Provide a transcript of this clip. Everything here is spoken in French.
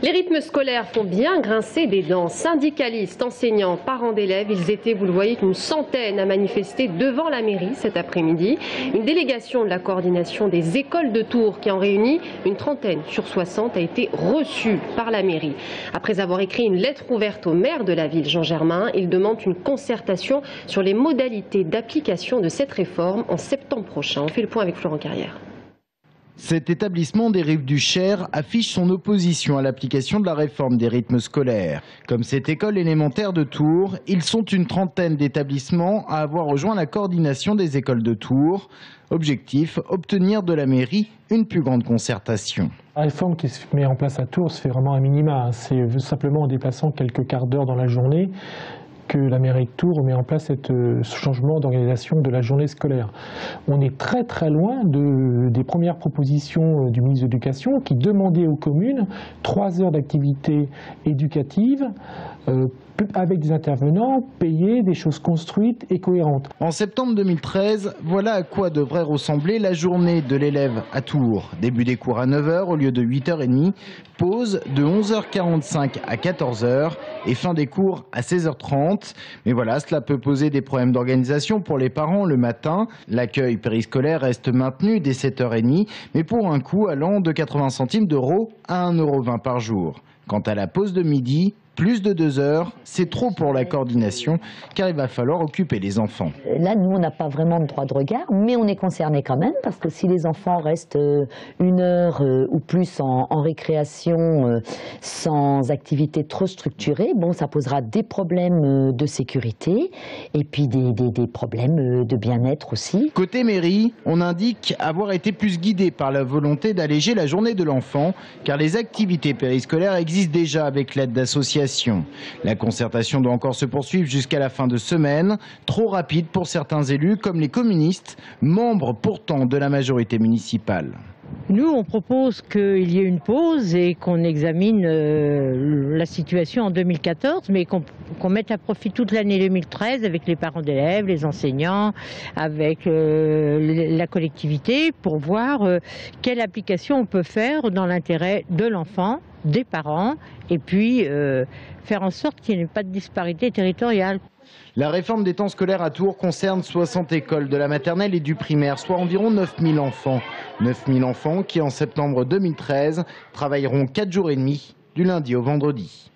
Les rythmes scolaires font bien grincer des dents. Syndicalistes, enseignants, parents d'élèves, ils étaient, vous le voyez, une centaine à manifester devant la mairie cet après-midi. Une délégation de la coordination des écoles de Tours, qui en réunit une trentaine sur 60, a été reçue par la mairie. Après avoir écrit une lettre ouverte au maire de la ville, Jean Germain, ils demandent une concertation sur les modalités d'application de cette réforme en septembre prochain. On fait le point avec Florent Carrière. Cet établissement des Rives du Cher affiche son opposition à l'application de la réforme des rythmes scolaires. Comme cette école élémentaire de Tours, ils sont une trentaine d'établissements à avoir rejoint la coordination des écoles de Tours. Objectif, obtenir de la mairie une plus grande concertation. La réforme qui se met en place à Tours se fait vraiment à minima. C'est simplement en déplaçant quelques quarts d'heure dans la journée que la mairie de Tours met en place ce changement d'organisation de la journée scolaire. On est très très loin des premières propositions du ministre de l'Éducation qui demandait aux communes 3 heures d'activité éducative avec des intervenants payés, des choses construites et cohérentes. En septembre 2013, voilà à quoi devrait ressembler la journée de l'élève à Tours. Début des cours à 9 h au lieu de 8 h 30, pause de 11 h 45 à 14 h et fin des cours à 16 h 30. Mais voilà, cela peut poser des problèmes d'organisation pour les parents le matin. L'accueil périscolaire reste maintenu dès 7 h 30, mais pour un coût allant de 80 centimes d'euros à 1,20 € par jour. Quant à la pause de midi, plus de 2 heures, c'est trop pour la coordination car il va falloir occuper les enfants. Là, nous, on n'a pas vraiment de droit de regard, mais on est concerné quand même parce que si les enfants restent 1 heure ou plus en récréation sans activité trop structurée, bon, ça posera des problèmes de sécurité et puis des problèmes de bien-être aussi. Côté mairie, on indique avoir été plus guidé par la volonté d'alléger la journée de l'enfant car les activités périscolaires existent déjà avec l'aide d'associations. La concertation doit encore se poursuivre jusqu'à la fin de semaine, trop rapide pour certains élus comme les communistes, membres pourtant de la majorité municipale. Nous, on propose qu'il y ait une pause et qu'on examine la situation en 2014, mais qu'on mette à profit toute l'année 2013 avec les parents d'élèves, les enseignants, avec la collectivité pour voir quelle application on peut faire dans l'intérêt de l'enfant, des parents, et puis faire en sorte qu'il n'y ait pas de disparité territoriale. La réforme des temps scolaires à Tours concerne 60 écoles de la maternelle et du primaire, soit environ 9000 enfants. 9000 enfants qui, en septembre 2013, travailleront 4 jours et demi, du lundi au vendredi.